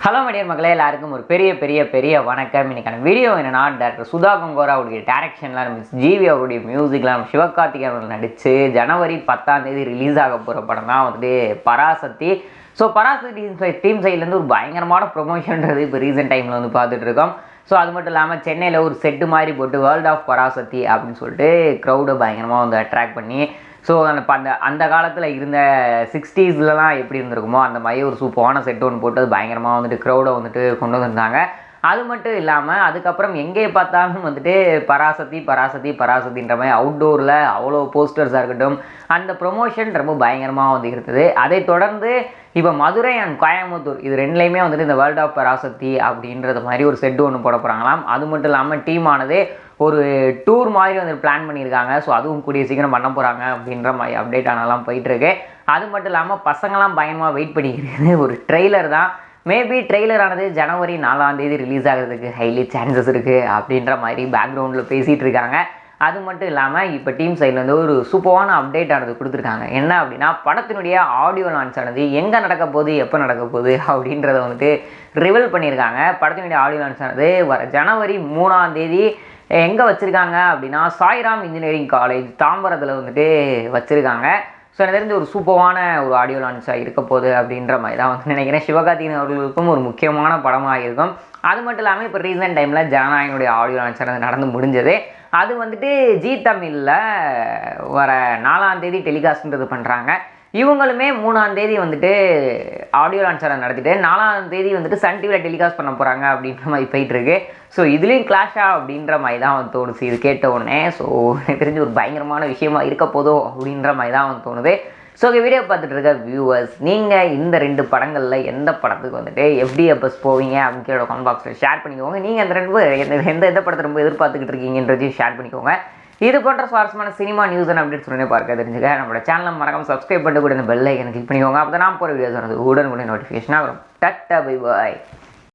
Hello மடியர் மக்களே, எல்லாருக்கும் ஒரு பெரிய வணக்கம். இன்னைக்கான வீடியோ என்னன்னா, டாக்டர் சுதா கங்கோரா அவருடைய டைரக்ஷன்லாம் ஜிவி அவருடைய மியூசிக்லாம் சிவகார்த்திகேயன் அவர்கள் நடித்து ஜனவரி 10 ரிலீஸ் ஆக போகிற படம் தான் வந்துட்டு பராசக்தி. ஸோ பராசக்தி டீம் சைட்லேருந்து ஒரு பயங்கரமான ப்ரொமோஷன்றது இப்போ ரீசெண்ட் டைமில் வந்து பார்த்துட்டு இருக்கோம். ஸோ அது மட்டும் இல்லாமல் சென்னையில் ஒரு செட்டு மாதிரி போட்டு வேர்ல்ட் ஆஃப் பராசக்தி அப்படின்னு சொல்லிட்டு க்ரௌடை பயங்கரமாக வந்து அட்ராக்ட் பண்ணி, ஸோ அந்த காலத்தில் இருந்த 60ஸ்லாம் எப்படி இருந்திருக்குமோ அந்த மாதிரி ஒரு சூப்பரான செட் ஒன்று போட்டு அது பயங்கரமாக வந்துட்டு க்ரௌடை வந்துட்டு கொண்டு வந்திருந்தாங்க. அது மட்டும் இல்லாமல் அதுக்கப்புறம் எங்கே பார்த்தாலும் வந்துட்டு பராசக்தின்ற மாதிரி அவுட்டோரில் அவ்வளோ போஸ்டர்ஸாக இருக்கட்டும், அந்த ப்ரொமோஷன் ரொம்ப பயங்கரமாக வந்து இருந்தது. அதை தொடர்ந்து இப்போ மதுரை அண்ட் கோயம்புத்தூர் இது ரெண்டுலேயுமே வந்துட்டு இந்த வேர்ல்ட் ஆஃப் பராசக்தி அப்படின்றது மாதிரி ஒரு செட்டு ஒன்று போட போகிறாங்களாம். அது மட்டும் இல்லாமல் டீமானது ஒரு டூர் மாதிரி வந்து பிளான் பண்ணியிருக்காங்க. ஸோ அதுவும் கூடிய சீக்கிரம் பண்ண போகிறாங்க அப்படின்ற மாதிரி அப்டேட் ஆனாலாம் போயிட்டுருக்கு. அது மட்டும் இல்லாமல் பசங்களாம் பயங்கரமாக வெயிட் பண்ணிக்கிறது ஒரு ட்ரெய்லர் தான். மேபி ட்ரெய்லர் ஆனது ஜனவரி 4 ரிலீஸ் ஆகிறதுக்கு ஹைலி சான்சஸ் இருக்குது அப்படின்ற மாதிரி பேக்ரவுண்டில் பேசிகிட்டு இருக்காங்க. அது மட்டும் இல்லாமல் இப்போ டீம் சைடில் வந்து ஒரு சூப்பரான அப்டேட் ஆனது கொடுத்துருக்காங்க. என்ன அப்படின்னா, படத்தினுடைய ஆடியோ லான்ச் ஆனது எங்கே நடக்க போகுது, எப்போ நடக்க போகுது அப்படின்றத வந்துட்டு ரிவீல் பண்ணியிருக்காங்க. படத்தினுடைய ஆடியோ லான்ச் ஆனது வர ஜனவரி 3 எங்கே வச்சுருக்காங்க அப்படின்னா, சாய்ராம் இன்ஜினியரிங் காலேஜ் தாம்பரத்தில் வந்துட்டு வச்சுருக்காங்க. ஸோ எனக்கு தெரிஞ்ச ஒரு சூப்பரான ஒரு ஆடியோ லான்ச்சாக இருக்க போகுது அப்படின்ற மாதிரி தான் வந்து நினைக்கிறேன். சிவகார்த்திகேயன் அவர்களுக்கும் ஒரு முக்கியமான படமாக இருக்கும். அது மட்டும் இல்லாமல் இப்போ ரீசெண்ட் டைமில் ஜனநாயகனுடைய ஆடியோ லான்ச் நடந்து முடிஞ்சது. அது வந்துட்டு ஜி தமிழில் வர 4 டெலிகாஸ்ட்ன்றது பண்ணுறாங்க. இவங்களுமே 3 வந்துட்டு ஆடியோ லான்ச்சரை நடத்திட்டு 4 வந்துட்டு சன் டிவியில் டெலிகாஸ்ட் பண்ண போகிறாங்க அப்படின்ற மாதிரி போயிட்டுருக்கு. ஸோ இதுலேயும் கிளாஷா அப்படின்ற மாதிரி தான் வந்து தோணுச்சு இது கேட்ட உடனே. ஸோ எனக்கு தெரிஞ்சு ஒரு பயங்கரமான விஷயமா இருக்க போதோ அப்படின்ற மாதிரி தான் வந்து தோணுது. ஸோ வீடியோ பார்த்துட்டு இருக்க வியூவர்ஸ், நீங்கள் இந்த 2 படங்களில் எந்த படத்துக்கு வந்துட்டு FDFS போவீங்க அப்படின்னு கேட்ட கமெண்ட் பாக்ஸில் ஷேர் பண்ணிக்கோங்க. நீங்கள் அந்த 2 எந்த படத்தை ரொம்ப எதிர்பார்த்துக்கிட்டு இருக்கீங்கன்றதையும் ஷேர் பண்ணிக்கோங்க. இது போன்ற சுவாரஸ்யமான சினிமா நியூஸ் அண்ட் அப்டேட்ஸ் உடனே பார்க்க தெரிஞ்சுக்க நம்மளோட சேனலை மறக்காம சப்ஸ்கிரைப் பண்ணிட்டு கூட இந்த பெல் ஐக்கனை கிளிக் பண்ணிக்கோங்க. அப்போ தான் நான் போகிற வீடியோஸ் வந்து உடனுக்குடன் நோட்டிஃபிகேஷனாக வரும். Ta-ta bye bye.